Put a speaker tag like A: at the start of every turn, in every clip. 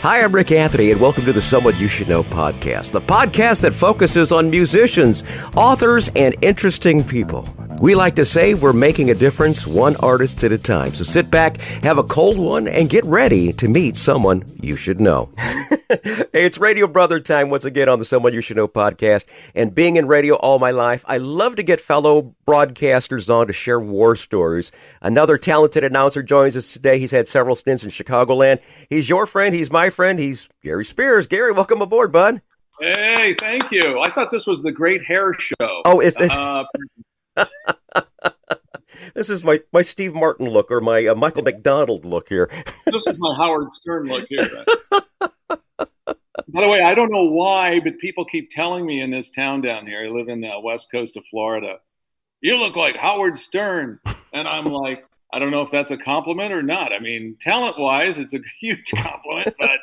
A: Hi, I'm Rick Anthony, and welcome to the Someone You Should Know podcast, the podcast that focuses on musicians, authors, and interesting people. We like to say we're making a difference one artist at a time. So sit back, have a cold one, and get ready to meet someone you should know. Hey, it's Radio Brother time once again on the Someone You Should Know podcast. And being in radio all my life, I love to get fellow broadcasters on to share war stories. Another talented announcer joins us today. He's had several stints in Chicagoland. He's your friend. He's my friend. He's Gary Spears. Gary, welcome aboard, bud.
B: Hey, thank you. I thought this was the Great Hair Show.
A: Oh, is it? This is my Steve Martin look, or my Michael McDonald look here.
B: This is my Howard Stern look here. By the way, I don't know why, but people keep telling me in this town down here, I live in the west coast of Florida, you look like Howard Stern. And I'm like, I don't know if that's a compliment or not. I mean, talent-wise, it's a huge compliment, but...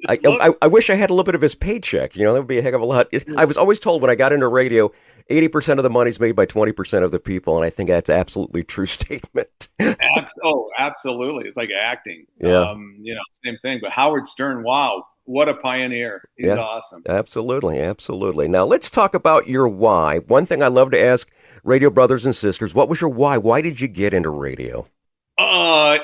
A: I wish I had a little bit of his paycheck. You know, that would be a heck of a lot. I was always told when I got into radio, 80% of the money's made by 20% of the people, and I think that's absolutely a true statement.
B: Oh, absolutely. It's like acting.
A: Yeah.
B: Same thing. But Howard Stern, wow, what a pioneer. He's awesome.
A: Absolutely, absolutely. Now, let's talk about your why. One thing I love to ask radio brothers and sisters, what was your why? Why did you get into radio?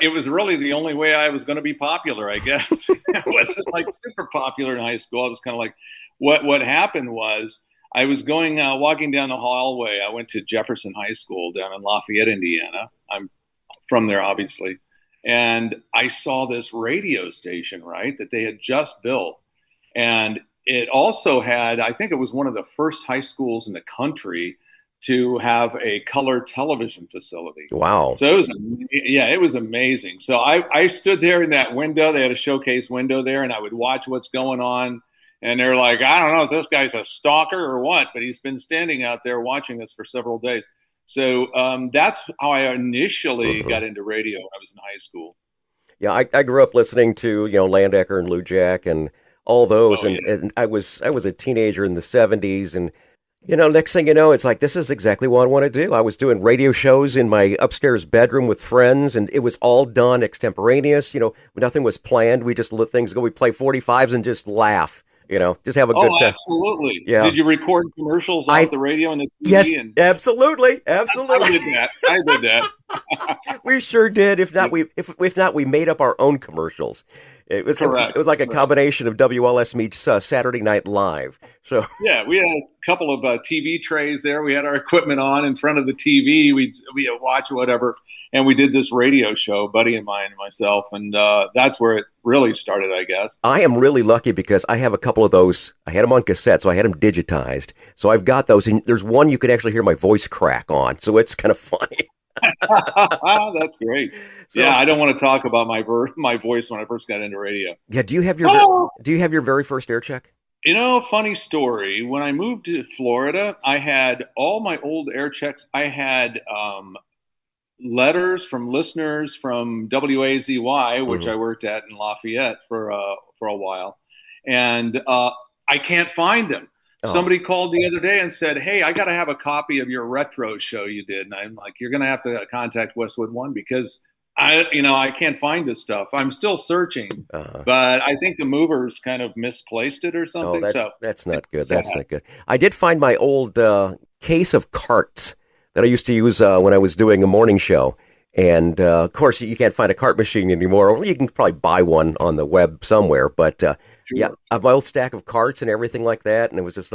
B: It was really the only way I was going to be popular, I guess. I wasn't like super popular in high school. I was kind of like, what happened was I was walking down the hallway. I went to Jefferson High School down in Lafayette, Indiana. I'm from there, obviously. And I saw this radio station, right, that they had just built. And it also had, I think it was one of the first high schools in the country to have a color television facility.
A: Wow.
B: So it was amazing. So I stood there in that window. They had a showcase window there, and I would watch what's going on. And they're like, I don't know if this guy's a stalker or what, but he's been standing out there watching us for several days. So that's how I initially got into radio when I was in high school.
A: Yeah, I grew up listening to, Landecker and Lou Jack and all those. And I was a teenager in the 70s. And, next thing you know, it's like, this is exactly what I want to do. I was doing radio shows in my upstairs bedroom with friends, and it was all done extemporaneous. Nothing was planned. We just let things go. We play 45s and just laugh. Just have a good time.
B: Absolutely.
A: Yeah.
B: Did you record commercials off the radio and the TV?
A: Yes, absolutely.
B: I did that.
A: We sure did. If not, we made up our own commercials. It was like a combination of WLS meets Saturday Night Live. So
B: yeah, we had a couple of TV trays there. We had our equipment on in front of the TV. We watch whatever, and we did this radio show, a buddy of mine and myself, and that's where it really started, I guess.
A: I am really lucky because I have a couple of those. I had them on cassette, so I had them digitized. So I've got those, and there's one you could actually hear my voice crack on, so it's kind of funny.
B: That's great. So, yeah, I don't want to talk about my voice when I first got into radio.
A: Yeah, do you have your very first air check?
B: Funny story. When I moved to Florida, I had all my old air checks. I had letters from listeners from WAZY, which I worked at in Lafayette for a while, and I can't find them. Oh. Somebody called the other day and said, hey, I got to have a copy of your retro show you did. And I'm like, you're going to have to contact Westwood One because I can't find this stuff. I'm still searching, but I think the movers kind of misplaced it or something.
A: Oh, that's not good. That's not good. I did find my old case of carts that I used to use when I was doing a morning show. And, of course, you can't find a cart machine anymore. You can probably buy one on the web somewhere. But, yeah, I have my old stack of carts and everything like that. And it was just,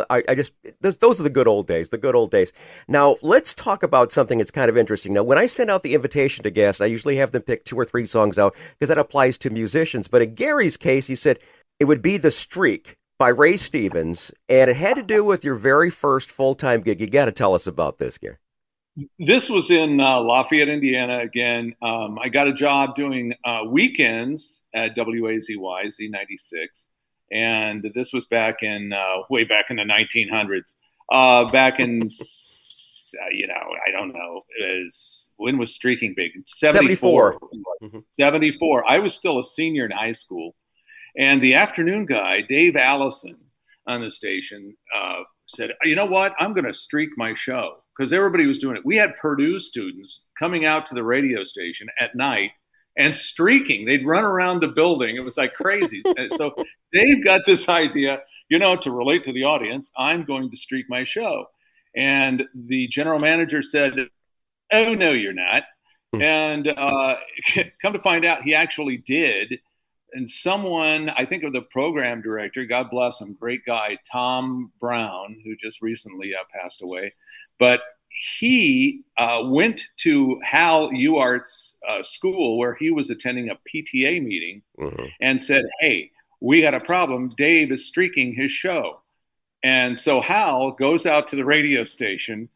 A: those are the good old days, Now, let's talk about something that's kind of interesting. Now, when I send out the invitation to guests, I usually have them pick 2 or 3 songs out because that applies to musicians. But in Gary's case, he said it would be The Streak by Ray Stevens. And it had to do with your very first full-time gig. You got to tell us about this, Gary.
B: This was in Lafayette, Indiana. Again, I got a job doing weekends at WAZY, Z96. And this was back in, way back in the 1900s. Back in, I don't know, when was streaking big? 74. 74. I was still a senior in high school. And the afternoon guy, Dave Allison, on the station, said, you know what? I'm going to streak my show. Because everybody was doing it. We had Purdue students coming out to the radio station at night and streaking. They'd run around the building. It was like crazy. And so Dave got this idea, to relate to the audience, I'm going to streak my show. And the general manager said, "Oh, no, you're not." And come to find out, he actually did. And someone, I think of the program director, God bless him, great guy, Tom Brown, who just recently passed away. But he went to Hal Uart's school where he was attending a PTA meeting and said, "Hey, we got a problem. Dave is streaking his show." And so Hal goes out to the radio station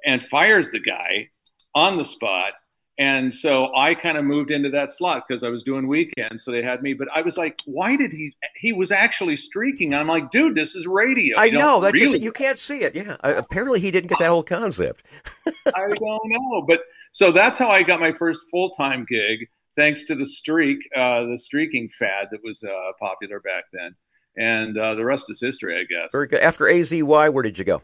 B: and fires the guy on the spot. And so I kind of moved into that slot because I was doing weekends. So they had me. But I was like, why did he was actually streaking. I'm like, dude, this is radio.
A: I know. That's really, you can't see it. Yeah. Apparently he didn't get that whole concept.
B: I don't know. But so that's how I got my first full-time gig, thanks to the streaking fad that was popular back then. And the rest is history, I guess.
A: Very good. After AZY, where did you go?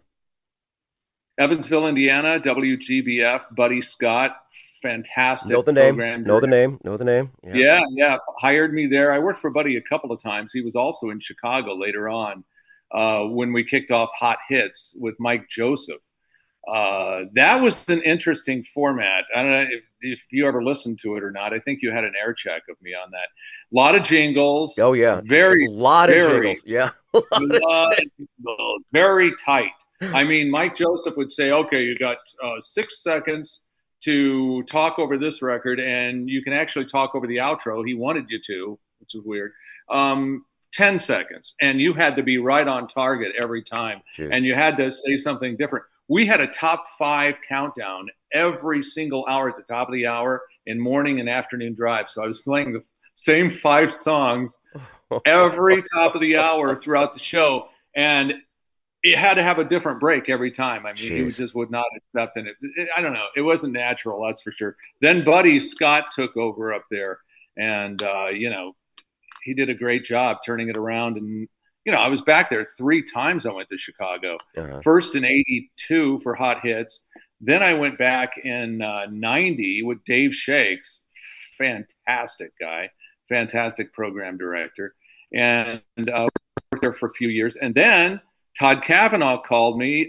B: Evansville, Indiana, WGBF, Buddy Scott, fantastic
A: know the name.
B: program.
A: Know the name.
B: Yeah. Hired me there. I worked for Buddy a couple of times. He was also in Chicago later on when we kicked off Hot Hits with Mike Joseph. That was an interesting format. I don't know if you ever listened to it or not. I think you had an air check of me on that. A lot of jingles.
A: Oh, yeah.
B: A lot of jingles.
A: Yeah.
B: Very tight. I mean, Mike Joseph would say, okay, you got 6 seconds to talk over this record, and you can actually talk over the outro. He wanted you to, which is weird. 10 seconds. And you had to be right on target every time.
A: Jeez.
B: And you had to say something different. We had a top 5 countdown every single hour at the top of the hour in morning and afternoon drive. So I was playing the same 5 songs every top of the hour throughout the show. And it had to have a different break every time. I mean, He just would not accept it. I don't know. It wasn't natural, that's for sure. Then Buddy Scott took over up there. And, he did a great job turning it around. And, I was back there 3 times. I went to Chicago. First in 82 for Hot Hits. Then I went back in 90 with Dave Shakes. Fantastic guy. Fantastic program director. And worked there for a few years. And then Todd Cavanaugh called me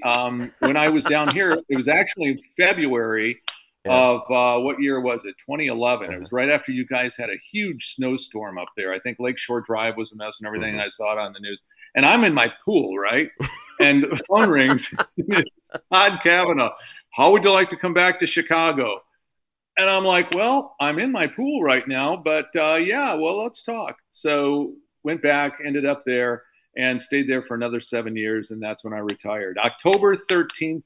B: when I was down here. It was actually in February of what year was it? 2011. It was right after you guys had a huge snowstorm up there. I think Lakeshore Drive was a mess and everything. I saw it on the news. And I'm in my pool, right? And the phone rings. Todd Cavanaugh, how would you like to come back to Chicago? And I'm like, well, I'm in my pool right now, but let's talk. So went back, ended up there, and stayed there for another 7 years, and that's when I retired. October 13th,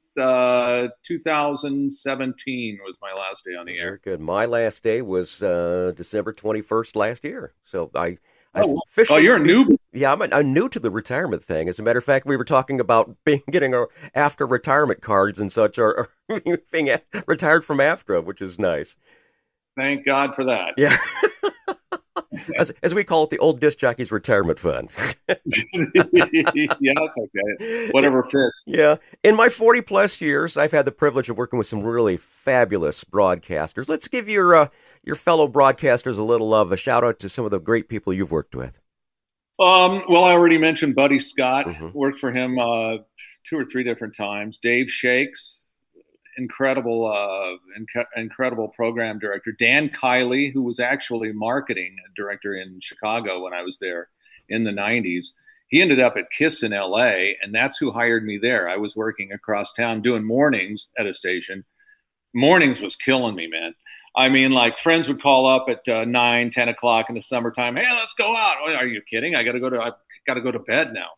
B: 2017 was my last day on the air.
A: Very good. My last day was December 21st last year. So I
B: officially... Oh, you're a newbie?
A: Yeah, I'm new to the retirement thing. As a matter of fact, we were talking about getting our after-retirement cards and such, or being retired from AFTRA, which is nice.
B: Thank God for that.
A: Yeah. As we call it, the old disc jockey's retirement fund.
B: Yeah, that's okay. Whatever fits.
A: Yeah. In my 40-plus years, I've had the privilege of working with some really fabulous broadcasters. Let's give your fellow broadcasters a little love, a shout-out to some of the great people you've worked with.
B: Well, I already mentioned Buddy Scott. Worked for him 2 or 3 different times. Dave Shakes. Incredible program director. Dan Kiley, who was actually marketing director in Chicago when I was there in the 90s. He ended up at KIIS in LA, and that's who hired me there. I was working across town doing mornings at a station. Mornings was killing me, man. I mean, like, friends would call up at 9, 10 o'clock in the summertime. Hey, let's go out. Oh, are you kidding? I got to go to bed now.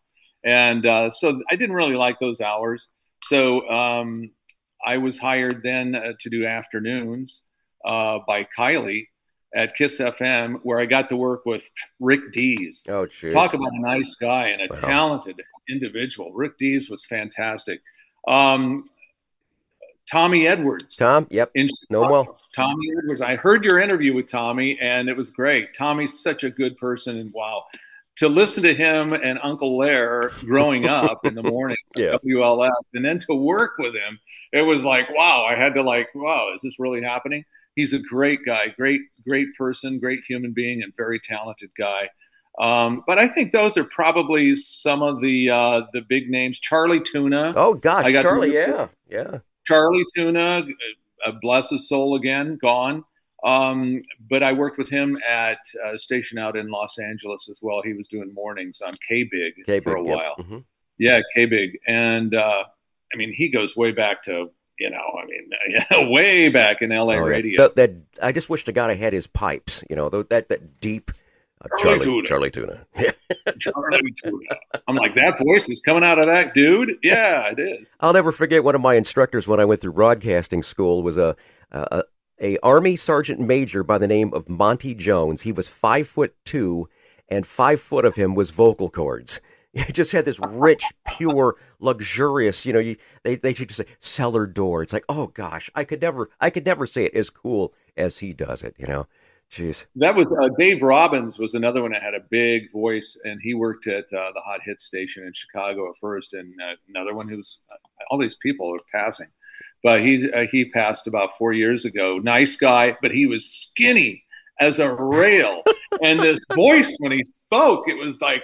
B: And so I didn't really like those hours. So I was hired then to do afternoons by Kylie at KIIS-FM, where I got to work with Rick Dees.
A: Oh, jeez.
B: Talk about a nice guy and a talented individual. Rick Dees was fantastic. Tommy Edwards.
A: Tom, yep. No, well.
B: Tommy Edwards. I heard your interview with Tommy, and it was great. Tommy's such a good person, and wow. To listen to him and Uncle Lair growing up in the morning at WLF, and then to work with him, it was like, wow, I had to wow, is this really happening? He's a great guy, great person, great human being, and very talented guy. But I think those are probably some of the big names. Charlie Tuna.
A: Oh gosh, Charlie,
B: to
A: yeah.
B: Charlie Tuna, bless his soul again, gone. But I worked with him at a station out in Los Angeles as well. He was doing mornings on K-Big for a while.
A: Yep. Mm-hmm.
B: Yeah, K-Big. And I mean, he goes way back to, way back in LA radio.
A: That I just wish the guy had his pipes, that deep Charlie Tuna.
B: Charlie Tuna. I'm like, that voice is coming out of that dude? Yeah, it is.
A: I'll never forget one of my instructors when I went through broadcasting school was a Army Sergeant Major by the name of Monty Jones. He was 5'2", and 5 foot of him was vocal cords. He just had this rich, pure, luxurious, they should just say cellar door. It's like, oh gosh, I could never say it as cool as he does it, Jeez.
B: That was Dave Robbins was another one that had a big voice, and he worked at the Hot Hit station in Chicago at first, and another one who's all these people are passing, but he passed about 4 years ago. Nice guy, but he was skinny as a rail, and this voice when he spoke, it was like,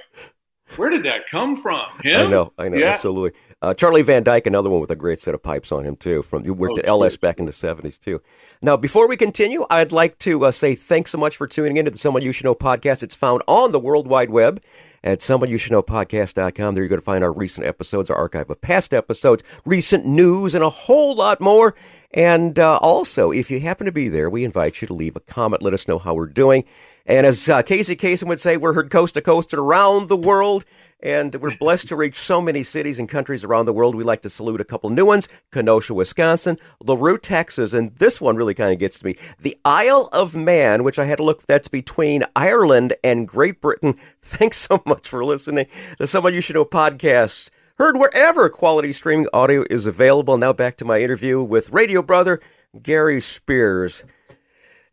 B: where did that come from? Him?
A: I know, yeah. Absolutely. Charlie Van Dyke, another one with a great set of pipes on him, too. You worked at LS back in the 70s, too. Now, before we continue, I'd like to say thanks so much for tuning in to the Someone You Should Know podcast. It's found on the World Wide Web at SomeoneYouShouldKnowPodcast.com. There you're going to find our recent episodes, our archive of past episodes, recent news, and a whole lot more. And also, if you happen to be there, we invite you to leave a comment. Let us know how we're doing. And as Casey Kasem would say, we're heard coast to coast and around the world. And we're blessed to reach so many cities and countries around the world. We like to salute a couple new ones: Kenosha, Wisconsin, LaRue, Texas, and this one really kind of gets to me: the Isle of Man, which I had to look. That's between Ireland and Great Britain. Thanks so much for listening to Someone You Should Know podcast, heard wherever quality streaming audio is available. Now back to my interview with radio brother Gary Spears.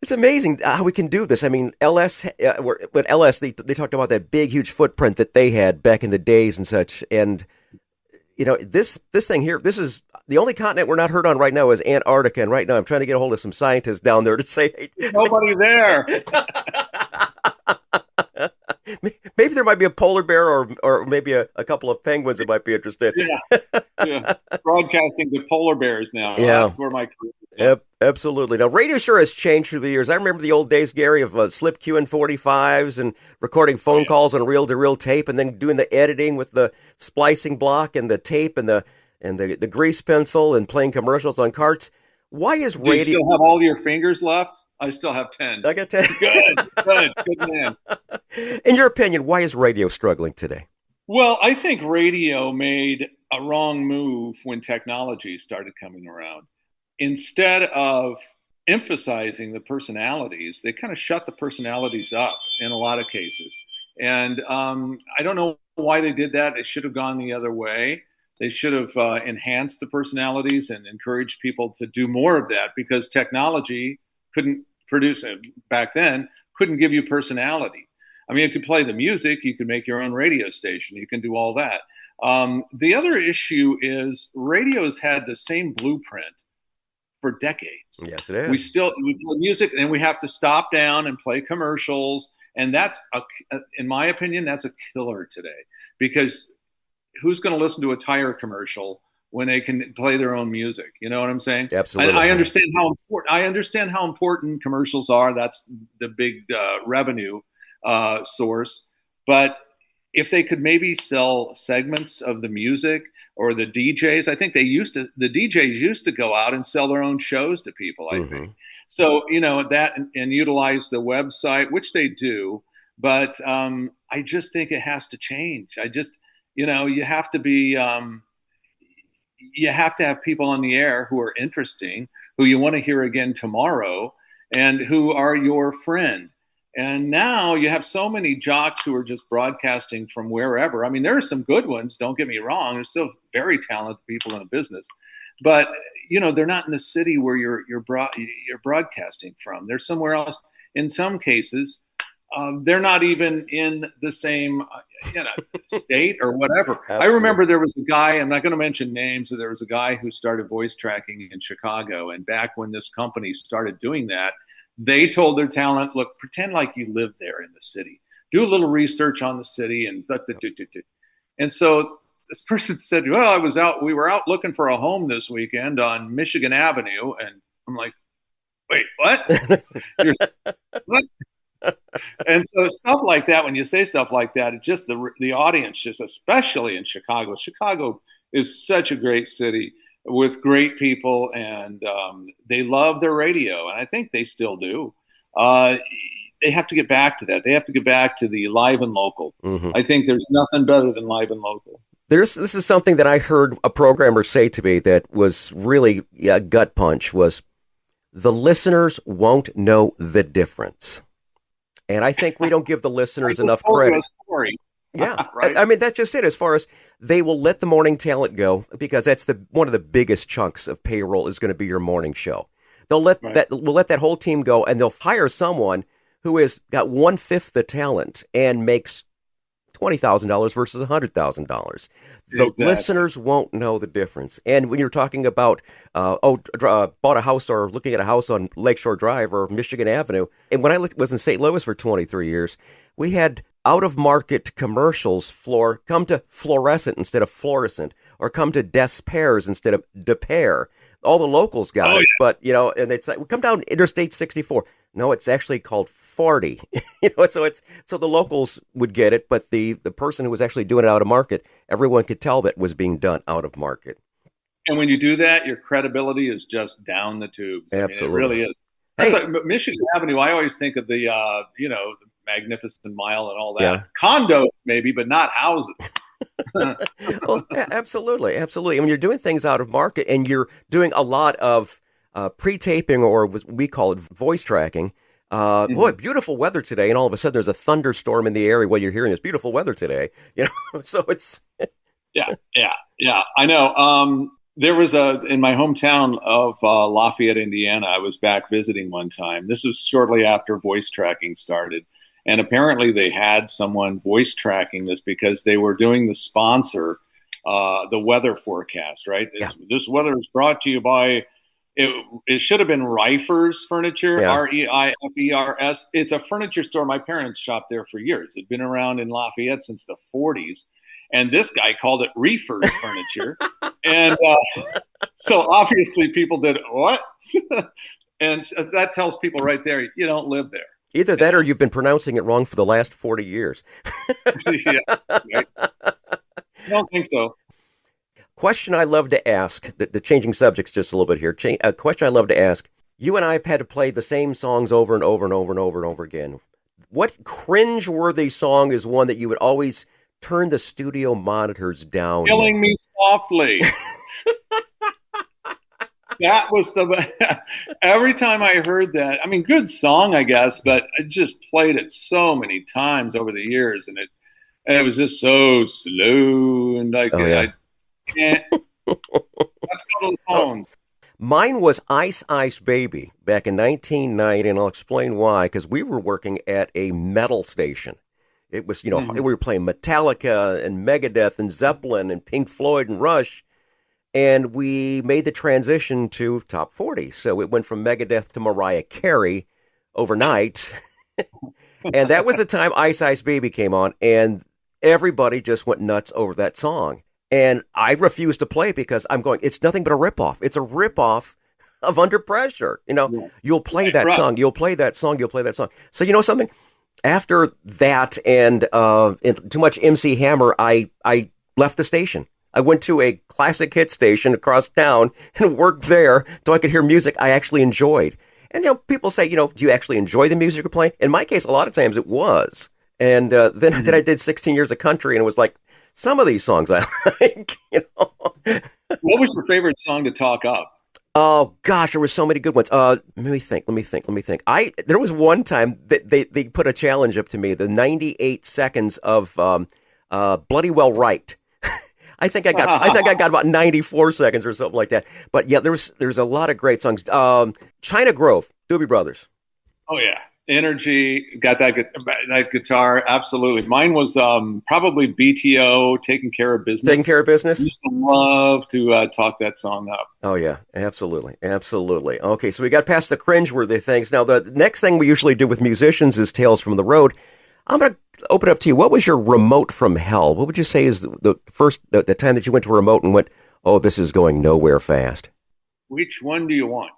A: It's amazing how we can do this. I mean, LS, when LS, they talked about that big, huge footprint that they had back in the days and such. And, this thing here, this is the only continent we're not heard on right now is Antarctica. And right now I'm trying to get a hold of some scientists down there to say, hey,
B: nobody there.
A: Maybe there might be a polar bear or maybe a couple of penguins that might be interested.
B: Yeah. Broadcasting to polar bears now.
A: Yeah.
B: That's where my career is.
A: Yep, absolutely. Now, radio sure has changed through the years. I remember the old days, Gary, of slip queuing 45s and recording phone calls on reel-to-reel tape, and then doing the editing with the splicing block and the tape and the grease pencil and playing commercials on carts. Why is radio?
B: Do you still have all your fingers left? I still have 10.
A: I got 10.
B: Good man.
A: In your opinion, why is radio struggling today?
B: Well, I think radio made a wrong move when technology started coming around. Instead of emphasizing the personalities, they kind of shut the personalities up in a lot of cases. And I don't know why they did that. They should have gone the other way. They should have enhanced the personalities and encouraged people to do more of that, because technology couldn't produce it back then, couldn't give you personality. I mean, you could play the music, you could make your own radio station, you can do all that. The other issue is radio's had the same blueprint for decades.
A: Yes, it is.
B: We play music, and we have to stop down and play commercials. And that's, in my opinion, that's a killer today, because who's going to listen to a tire commercial when they can play their own music? You know what I'm saying?
A: Absolutely.
B: And I understand how important commercials are. That's the big revenue source. But if they could maybe sell segments of the music, or the DJs, I think the DJs used to go out and sell their own shows to people, I think. So, that and utilize the website, which they do. But I just think it has to change. You have to be, you have to have people on the air who are interesting, who you want to hear again tomorrow, and who are your friend. And now you have so many jocks who are just broadcasting from wherever. I mean, there are some good ones, don't get me wrong. There's still very talented people in the business. But, they're not in the city where you're broadcasting from. They're somewhere else. In some cases, they're not even in the same state or whatever.
A: Absolutely.
B: I remember there was a guy, I'm not going to mention names, there was a guy who started voice tracking in Chicago. And back when this company started doing that, they told their talent, look, pretend like you live there in the city. Do a little research on the city. And so this person said, well, we were out looking for a home this weekend on Michigan Avenue. And I'm like, wait, what? What? And so stuff like that, when you say stuff like that, it just the audience, just especially in Chicago. Chicago is such a great city with great people, and they love their radio, and I think they still do. They have to get back to that. They have to get back to the live and local. Mm-hmm. I think there's nothing better than live and local.
A: This is something that I heard a programmer say to me that was really a gut punch, was the listeners won't know the difference. And I think we don't give the listeners enough credit. Yeah, right. I mean, that's just it. As far as they will let the morning talent go, because that's one of the biggest chunks of payroll is going to be your morning show. We'll let that whole team go, and they'll hire someone who has got 1/5 the talent and makes $20,000 versus $100,000. The listeners won't know the difference. And when you're talking about, bought a house or looking at a house on Lakeshore Drive or Michigan Avenue, and when I was in St. Louis for 23 years, we had out-of-market commercials come to fluorescent instead of fluorescent, or come to Despairs instead of Depair. All the locals got it, but, and they'd say, come down Interstate 64. No, it's actually called 40. So the locals would get it, but the person who was actually doing it out of market, everyone could tell that was being done out of market.
B: And when you do that, your credibility is just down the tubes.
A: Absolutely.
B: I mean, it really is. That's like Michigan Avenue. I always think of the the Magnificent Mile and all that. Yeah. Condos maybe, but not houses.
A: Well, absolutely. I mean, you're doing things out of market, and you're doing a lot of pre-taping, or what we call it voice tracking. Boy, beautiful weather today, and all of a sudden there's a thunderstorm in the area while you're hearing this beautiful weather today. So it's yeah. I know. There was in my hometown of Lafayette, Indiana. I was back visiting one time. This was shortly after voice tracking started. And apparently they had someone voice tracking this because they were doing the sponsor, the weather forecast, right? Yeah.
B: This weather is brought to you by, it should have been Reifers Furniture, Reifers. It's a furniture store. My parents shopped there for years. It'd been around in Lafayette since the 40s. And this guy called it Reifers Furniture. And so obviously people did, what? And that tells people right there, you don't live there.
A: Either that or you've been pronouncing it wrong for the last 40 years.
B: Yeah, right. I don't think so.
A: Question I love to ask, the changing subjects just a little bit here. A question I love to ask. You and I have had to play the same songs over and over and over and over and over again. What cringe-worthy song is one that you would always turn the studio monitors down?
B: Killing Me Softly. That was every time I heard that, I mean, good song, I guess, but I just played it so many times over the years, and it was just so slow, and I can't. Let's go to the phones.
A: Mine was Ice Ice Baby back in 1990, and I'll explain why, because we were working at a metal station. It was, we were playing Metallica and Megadeth and Zeppelin and Pink Floyd and Rush. And we made the transition to top 40. So it went from Megadeth to Mariah Carey overnight. And that was the time Ice Ice Baby came on. And everybody just went nuts over that song. And I refused to play because I'm going, it's nothing but a ripoff. It's a ripoff of Under Pressure. You'll play that song. You'll play that song. You'll play that song. So you know something? After that and too much MC Hammer, I left the station. I went to a classic hit station across town and worked there so I could hear music I actually enjoyed. And, people say, do you actually enjoy the music you're playing? In my case, a lot of times it was. And then I did 16 years of country, and it was like, some of these songs I like,
B: What was your favorite song to talk up?
A: Oh, gosh, there were so many good ones. Let me think. There was one time that they put a challenge up to me, the 98 seconds of Bloody Well Right. I think I got about 94 seconds or something like that. But yeah, there's a lot of great songs. China Grove, Doobie Brothers.
B: Oh yeah. Energy, got that guitar, absolutely. Mine was probably BTO, Taking Care of Business.
A: Taking Care of Business?
B: I used to love to talk that song up.
A: Oh, yeah, absolutely, absolutely. Okay, so we got past the cringeworthy things. Now, the next thing we usually do with musicians is Tales from the Road. I'm going to open up to you. What was your remote from hell? What would you say is the time that you went to a remote and went, oh, this is going nowhere fast?
B: Which one do you want?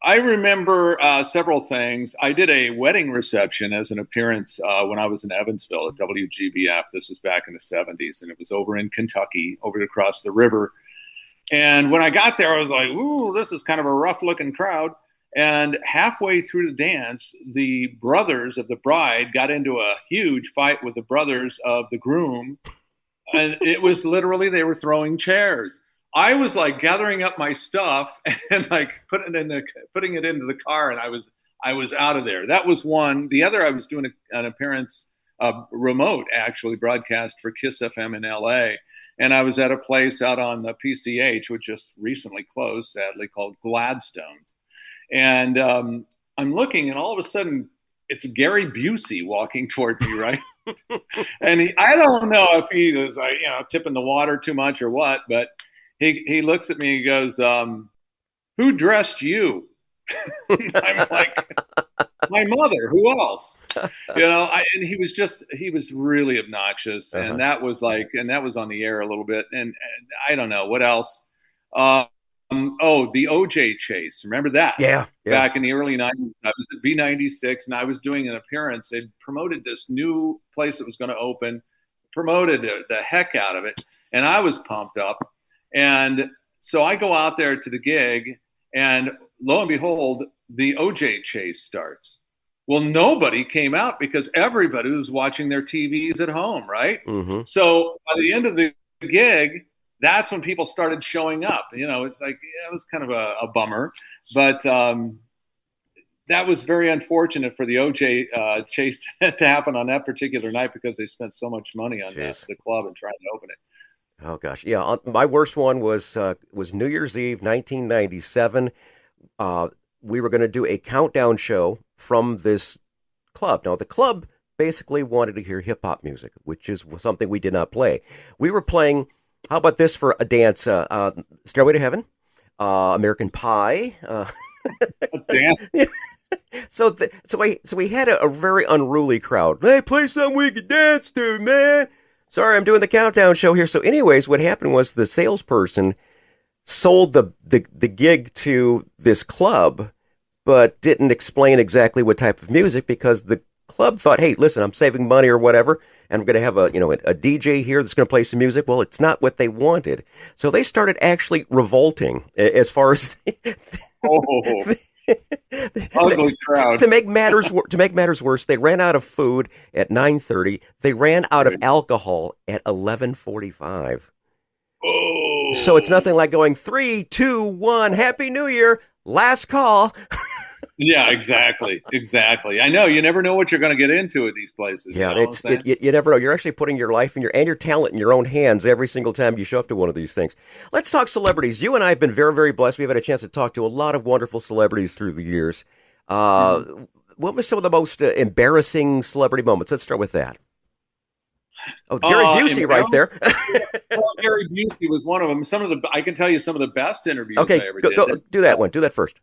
B: I remember several things. I did a wedding reception as an appearance when I was in Evansville at WGBF. This was back in the 70s, and it was over in Kentucky, over across the river. And when I got there, I was like, ooh, this is kind of a rough-looking crowd. And halfway through the dance, the brothers of the bride got into a huge fight with the brothers of the groom. And it was literally, they were throwing chairs. I was like gathering up my stuff and like putting it into the car, and I was out of there. That was one. The other, I was doing an appearance, remote actually, broadcast for KIIS-FM in LA, and I was at a place out on the PCH, which just recently closed, sadly, called Gladstone's. And I'm looking, and all of a sudden, it's Gary Busey walking toward me, right? And I don't know if he was like, tipping the water too much or what, but he looks at me and goes, who dressed you? I'm like, my mother, who else? And he was really obnoxious. And that was on the air a little bit. And I don't know what else. The OJ chase. Remember that?
A: Yeah.
B: Back in the early 90s, I was at B96 and I was doing an appearance. They promoted this new place that was going to open, promoted the heck out of it. And I was pumped up. And so I go out there to the gig, and lo and behold, the OJ chase starts. Well, nobody came out because everybody was watching their TVs at home, right? Mm-hmm. So by the end of the gig, that's when people started showing up. It's like, it was kind of a bummer. But that was very unfortunate for the OJ chase to happen on that particular night because they spent so much money on the club and trying to open it.
A: Oh gosh, yeah. My worst one was New Year's Eve, 1997. We were going to do a countdown show from this club. Now, the club basically wanted to hear hip hop music, which is something we did not play. We were playing. How about this for a dance? Stairway to Heaven, American Pie.
B: Damn.
A: So we had a very unruly crowd. Hey, play something we can dance to, man. Sorry, I'm doing the countdown show here. So anyways, what happened was the salesperson sold the gig to this club, but didn't explain exactly what type of music because the club thought, hey, listen, I'm saving money or whatever, and we're going to have a DJ here that's going to play some music. Well, it's not what they wanted. So they started actually revolting as far as
B: ugly crowd.
A: To make matters worse, they ran out of food at 9:30. They ran out of alcohol at 11:45.
B: Oh.
A: So it's nothing like going 3, 2, 1, Happy New Year, last call.
B: Yeah, exactly. I know you never know what you're going to get into at these places.
A: Yeah, you never know. You're actually putting your life and your talent in your own hands every single time you show up to one of these things. Let's talk celebrities. You and I have been very, very blessed. We've had a chance to talk to a lot of wonderful celebrities through the years. What was some of the most embarrassing celebrity moments? Let's start with that. Oh, Gary Busey right there.
B: Well, Gary Busey was one of them. I can tell you some of the best interviews I ever did.
A: Do that one. Do that first.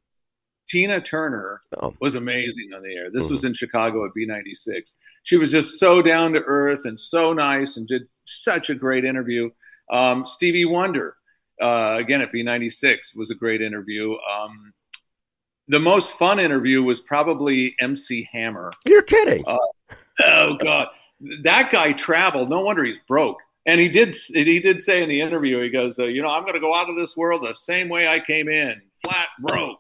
B: Tina Turner was amazing on the air. This was in Chicago at B96. She was just so down to earth and so nice and did such a great interview. Stevie Wonder, again at B96, was a great interview. The most fun interview was probably MC Hammer.
A: You're kidding.
B: Oh, God. That guy traveled. No wonder he's broke. And he did say in the interview, he goes, I'm going to go out of this world the same way I came in, flat broke.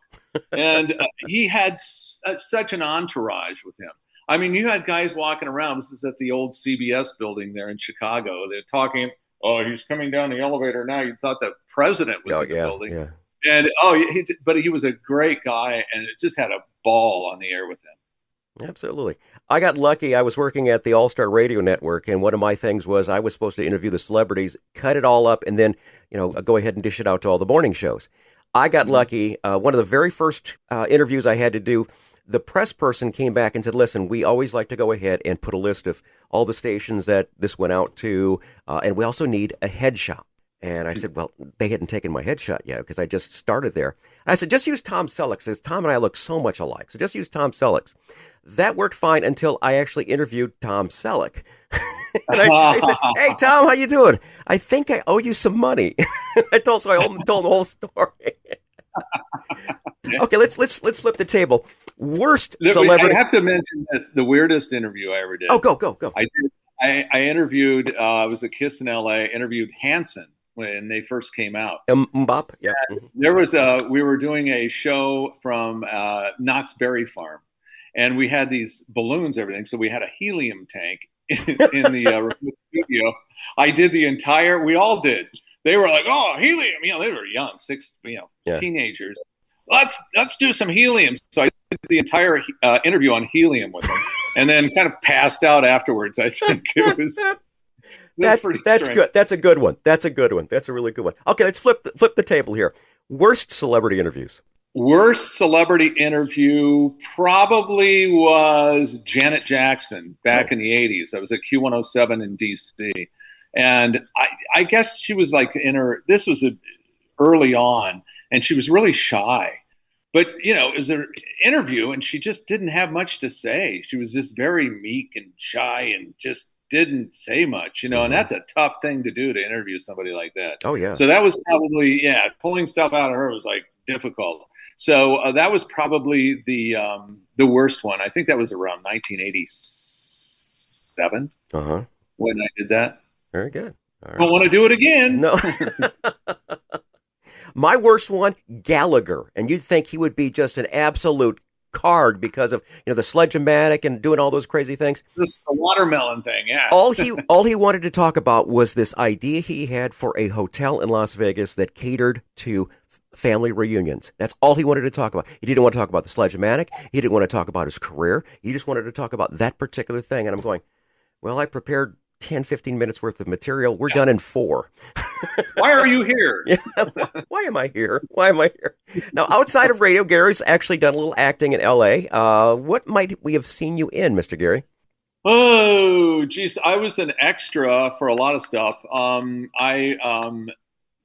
B: And he had such an entourage with him. I mean, you had guys walking around. This is at the old CBS building there in Chicago. They're talking, oh, he's coming down the elevator now. You thought the president was in the building. Yeah. And, but he was a great guy, and it just had a ball on the air with him.
A: Absolutely. I got lucky. I was working at the All-Star Radio Network, and one of my things was I was supposed to interview the celebrities, cut it all up, and then, go ahead and dish it out to all the morning shows. I got lucky. One of the very first interviews I had to do, the press person came back and said, listen, we always like to go ahead and put a list of all the stations that this went out to, and we also need a headshot. And I said, well, they hadn't taken my headshot yet because I just started there. And I said, just use Tom Selleck's, because Tom and I look so much alike. So just use Tom Selleck's. That worked fine until I actually interviewed Tom Selleck. And I said, hey, Tom, how you doing? I think I owe you some money. I told the whole story. Okay, let's flip the table. Worst celebrity.
B: I have to mention this, the weirdest interview I ever did.
A: Oh, go.
B: I interviewed, I was at KIIS in LA, interviewed Hanson when they first came out.
A: Mbop, yeah.
B: There was we were doing a show from Knott's Berry Farm, and we had these balloons, everything. So we had a helium tank in the remote studio. I did the entire, we all did. They were like, oh, helium. They were young, teenagers. Let's do some helium. So I did the entire interview on helium with them, and then kind of passed out afterwards. I think it was. That's
A: good. That's a good one. That's a really good one. Okay, let's flip the table here. Worst celebrity interviews.
B: Worst celebrity interview probably was Janet Jackson back in the 80s. I was at Q107 in DC. And I guess she was like this was early on, and she was really shy. But, it was an interview, and she just didn't have much to say. She was just very meek and shy and just didn't say much, and that's a tough thing to do, to interview somebody like that.
A: Oh, yeah.
B: So that was probably, pulling stuff out of her was like difficult. So that was probably the worst one. I think that was around 1987 when I did that.
A: Very good. All right.
B: Don't want to do it again.
A: No. My worst one, Gallagher. And you'd think he would be just an absolute card because of the sledge-o-matic and doing all those crazy things.
B: This the watermelon thing, yeah.
A: all he wanted to talk about was this idea he had for a hotel in Las Vegas that catered to family reunions. That's all he wanted to talk about. He didn't want to talk about the sledge-o-matic. He didn't want to talk about his career. He just wanted to talk about that particular thing. And I'm going, well, I prepared 10, 15 minutes worth of material. We're done in 4.
B: Why are you here?
A: Why am I here? Now, outside of radio, Gary's actually done a little acting in L.A. What might we have seen you in, Mr. Gary?
B: Oh, geez. I was an extra for a lot of stuff. I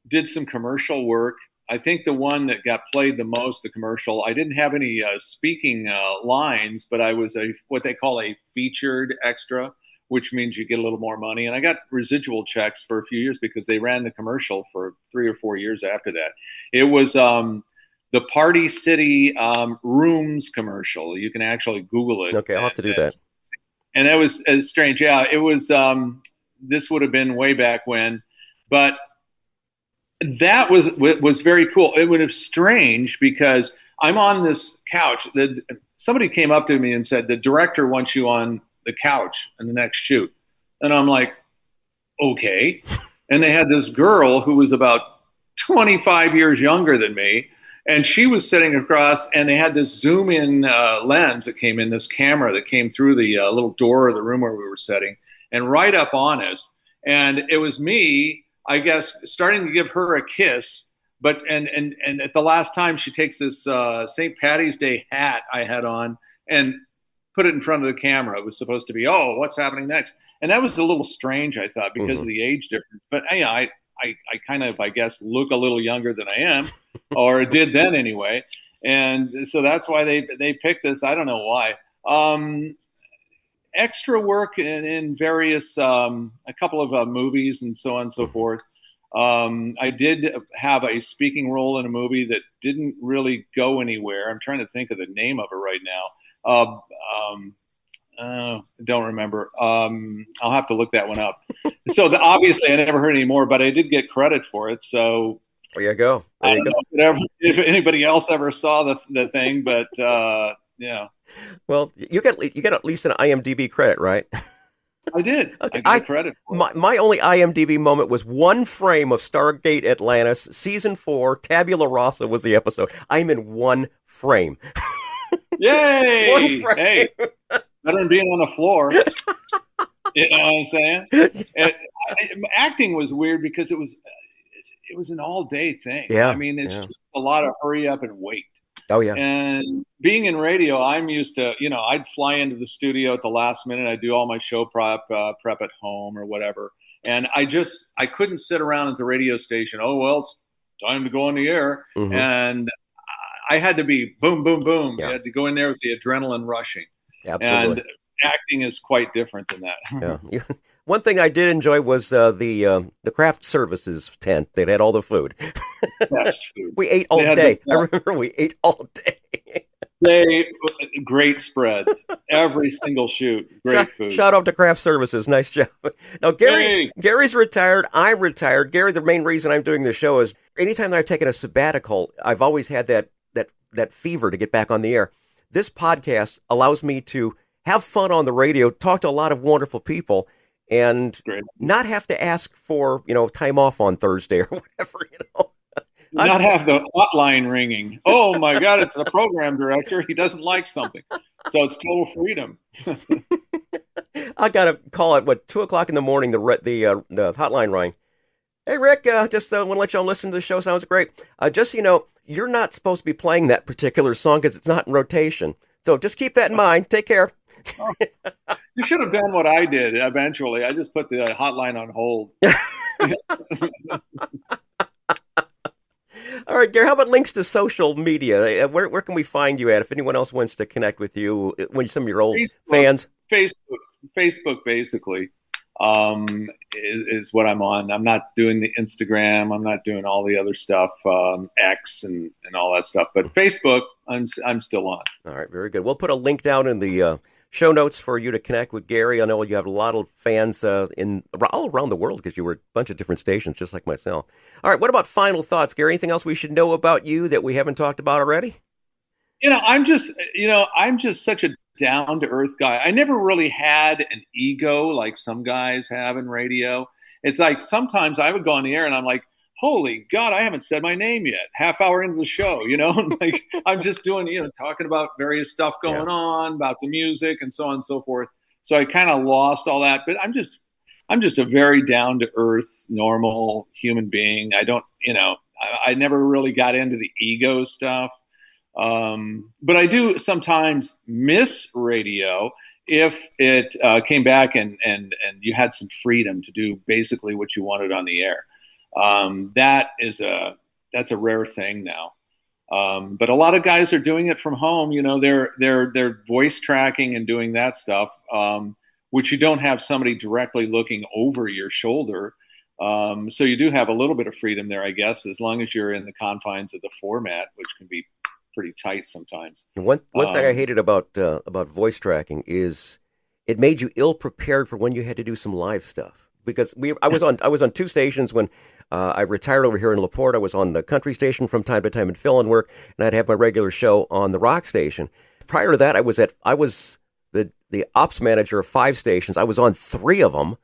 B: did some commercial work. I think the one that got played the most, the commercial, I didn't have any speaking lines, but I was what they call a featured extra, which means you get a little more money. And I got residual checks for a few years because they ran the commercial for 3 or 4 years after that. It was the Party City Rooms commercial. You can actually Google it.
A: Okay, I'll have to do that.
B: And that was strange. Yeah, it was, this would have been way back when, but that was very cool. It was strange because I'm on this couch. Somebody came up to me and said, the director wants you on the couch in the next shoot. And I'm like, okay. And they had this girl who was about 25 years younger than me. And she was sitting across, and they had this zoom in lens that came in, this camera that came through the little door of the room where we were sitting, and right up on us. And it was me, I guess, starting to give her a kiss. But and at the last time, she takes this St. Patty's Day hat I had on and put it in front of the camera. It was supposed to be, oh, what's happening next? And that was a little strange, I thought, because of the age difference. But I kind of, I guess, look a little younger than I am, or did then anyway. And so that's why they picked this. I don't know why. Extra work in various, a couple of movies and so on and so forth. I did have a speaking role in a movie that didn't really go anywhere. I'm trying to think of the name of it right now. Don't remember. I'll have to look that one up. So obviously I never heard any more, but I did get credit for it. So
A: there you go.
B: I don't know if anybody else ever saw the thing, but yeah.
A: Well, you got at least an IMDb credit, right?
B: I did.
A: Okay,
B: I got credit for it.
A: My only IMDb moment was one frame of Stargate Atlantis, season 4, Tabula Rasa was the episode. I'm in one frame.
B: Yay!
A: One frame.
B: Hey, better than being on the floor. You know what I'm saying? Acting was weird because it was an all day thing.
A: Yeah.
B: I mean, it's just a lot of hurry up and wait.
A: Oh, yeah.
B: And being in radio, I'm used to, I'd fly into the studio at the last minute. I'd do all my show prep at home or whatever. And I couldn't sit around at the radio station. Oh, well, it's time to go on the air.
A: Mm-hmm.
B: And I had to be boom, boom, boom.
A: Yeah.
B: You had to go in there with the adrenaline rushing.
A: Absolutely.
B: And acting is quite different than that.
A: Yeah. One thing I did enjoy was the craft services tent. They had all the food.
B: Best food.
A: We ate all day. I remember we ate all day.
B: Great spreads. Every single shoot. Great food.
A: Shout out to craft services. Nice job. Now, Gary's retired. I'm retired. Gary, the main reason I'm doing this show is anytime that I've taken a sabbatical, I've always had that fever to get back on the air. This podcast allows me to have fun on the radio, talk to a lot of wonderful people, and not have to ask for, time off on Thursday or whatever,
B: Not have the hotline ringing. Oh my God, it's the program director. He doesn't like something. So it's total freedom.
A: I got to call at 2:00 in the morning, the hotline rang. Hey, Rick, just want to let y'all listen to the show. Sounds great. Just so you know, you're not supposed to be playing that particular song because it's not in rotation. So just keep that in mind. Take care.
B: You should have done what I did eventually. I just put the hotline on hold.
A: All right, Gary, how about links to social media? Where can we find you at if anyone else wants to connect with you, when some of your old fans?
B: Facebook basically is what I'm on. I'm not doing the Instagram. I'm not doing all the other stuff, X and all that stuff. But Facebook, I'm still on.
A: All right, very good. We'll put a link down in the show notes for you to connect with Gary. I know you have a lot of fans all around the world because you were at a bunch of different stations, just like myself. All right, what about final thoughts, Gary? Anything else we should know about you that we haven't talked about already?
B: I'm just such a down-to-earth guy. I never really had an ego like some guys have in radio. It's like sometimes I would go on the air and I'm like, holy God, I haven't said my name yet. Half hour into the show, like I'm just doing, talking about various stuff going on, about the music and so on and so forth. So I kind of lost all that, but I'm just a very down to earth, normal human being. I don't, I never really got into the ego stuff. But I do sometimes miss radio if it came back and you had some freedom to do basically what you wanted on the air. That's a rare thing now. But a lot of guys are doing it from home. They're voice tracking and doing that stuff, which you don't have somebody directly looking over your shoulder. So you do have a little bit of freedom there, I guess, as long as you're in the confines of the format, which can be pretty tight sometimes.
A: One thing I hated about voice tracking is it made you ill prepared for when you had to do some live stuff. Because I was on two stations when I retired over here in LaPorte. I was on the country station from time to time in fill-in work, and I'd have my regular show on the rock station. Prior to that, I was the ops manager of 5 stations. I was on 3 of them.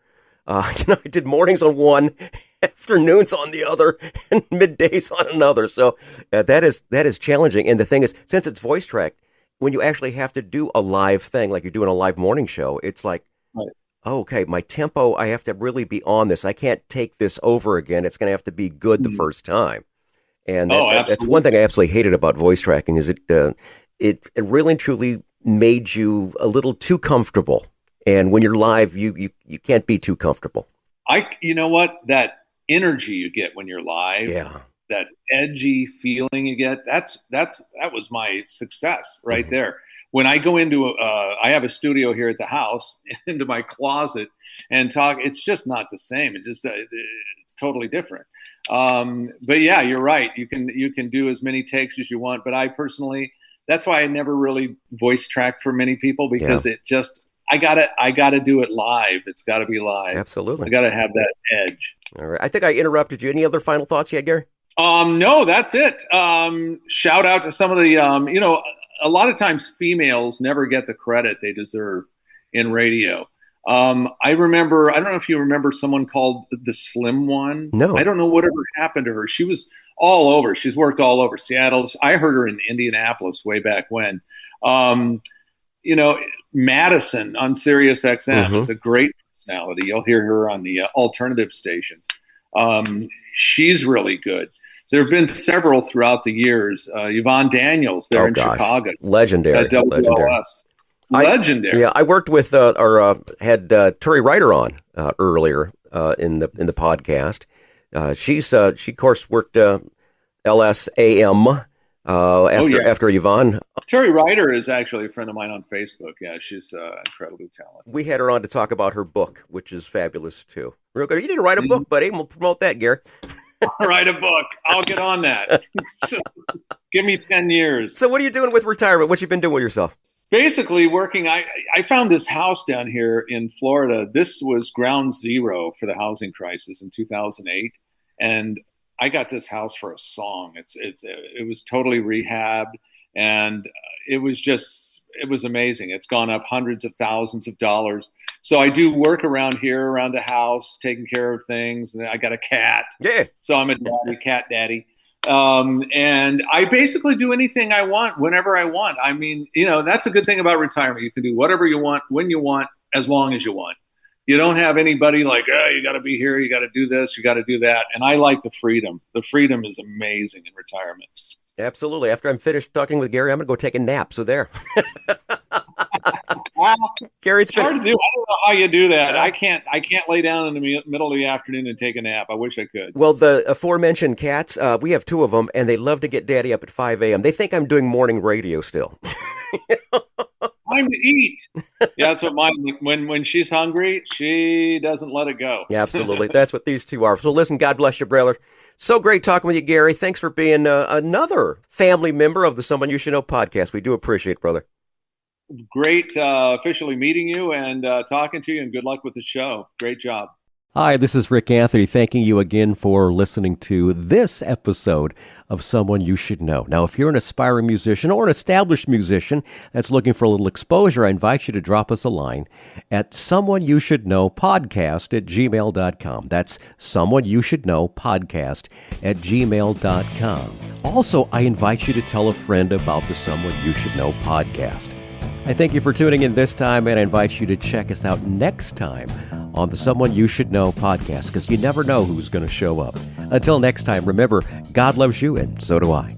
A: I did mornings on one, afternoons on the other, and middays on another. So that is challenging. And the thing is, since it's voice tracked, when you actually have to do a live thing, like you're doing a live morning show, it's like, okay, my tempo, I have to really be on this. I can't take this over again. It's going to have to be good the first time. And that's one thing I absolutely hated about voice tracking is it really and truly made you a little too comfortable. And when you're live, you can't be too comfortable.
B: You know what? That energy you get when you're live, that edgy feeling you get, that was my success right there. When I go into I have a studio here at the house, into my closet and talk, it's just not the same. It's totally different. But yeah, you're right. You can do as many takes as you want. But I personally, that's why I never really voice track for many people, because it just, I gotta do it live. It's got to be live.
A: Absolutely.
B: I got to have that edge.
A: All right. I think I interrupted you. Any other final thoughts yet, Gary?
B: No, that's it. Shout out to some of the, a lot of times females never get the credit they deserve in radio. I remember, I don't know if you remember someone called the Slim One.
A: No.
B: I don't know whatever happened to her. She was all over. She's worked all over Seattle. I heard her in Indianapolis way back when. Madison on Sirius XM is a great personality. You'll hear her on the alternative stations. She's really good. There have been several throughout the years. Yvonne Daniels there in Chicago.
A: Legendary.
B: At WLS. Legendary.
A: I worked with had Terry Ryder on earlier in the podcast. She of course worked LSAM after Yvonne.
B: Terry Ryder is actually a friend of mine on Facebook. Yeah, she's incredibly talented.
A: We had her on to talk about her book, which is fabulous too. Real good. You need to write a book, buddy. We'll promote that, Gary.
B: I'll write a book. I'll get on that. Give me 10 years.
A: So what are you doing with retirement? What you been doing with yourself?
B: Basically working. I found this house down here in Florida. This was ground zero for the housing crisis in 2008. And I got this house for a song. It was totally rehabbed, and it was amazing. It's gone up hundreds of thousands of dollars. So I do work around here, around the house, taking care of things. And I got a cat.
A: Yeah.
B: So I'm a cat daddy. And I basically do anything I want, whenever I want. I mean, that's a good thing about retirement. You can do whatever you want, when you want, as long as you want. You don't have anybody like, you got to be here, you got to do this, you got to do that. And I like the freedom. The freedom is amazing in retirement.
A: Absolutely. After I'm finished talking with Gary, I'm going to go take a nap. So there. Gary,
B: it's hard to do. I don't know how you do that. I can't lay down in the middle of the afternoon and take a nap. I wish I could.
A: Well, the aforementioned cats, we have two of them, and they love to get daddy up at 5 a.m. They think I'm doing morning radio still.
B: Time to eat. Yeah, that's what mine. When she's hungry, she doesn't let it go.
A: Yeah, absolutely. That's what these two are. So listen, God bless you, brother. So great talking with you, Gary. Thanks for being another family member of the Someone You Should Know podcast. We do appreciate it, brother.
B: Great officially meeting you and talking to you, and good luck with the show. Great job.
C: Hi, this is Rick Anthony, thanking you again for listening to this episode of Someone You Should Know. Now, if you're an aspiring musician or an established musician that's looking for a little exposure, I invite you to drop us a line at someoneyoushouldknowpodcast@gmail.com. That's someoneyoushouldknowpodcast@gmail.com. Also, I invite you to tell a friend about the Someone You Should Know podcast. I thank you for tuning in this time, and I invite you to check us out next time on the Someone You Should Know podcast, because you never know who's going to show up. Until next time, remember, God loves you, and so do I.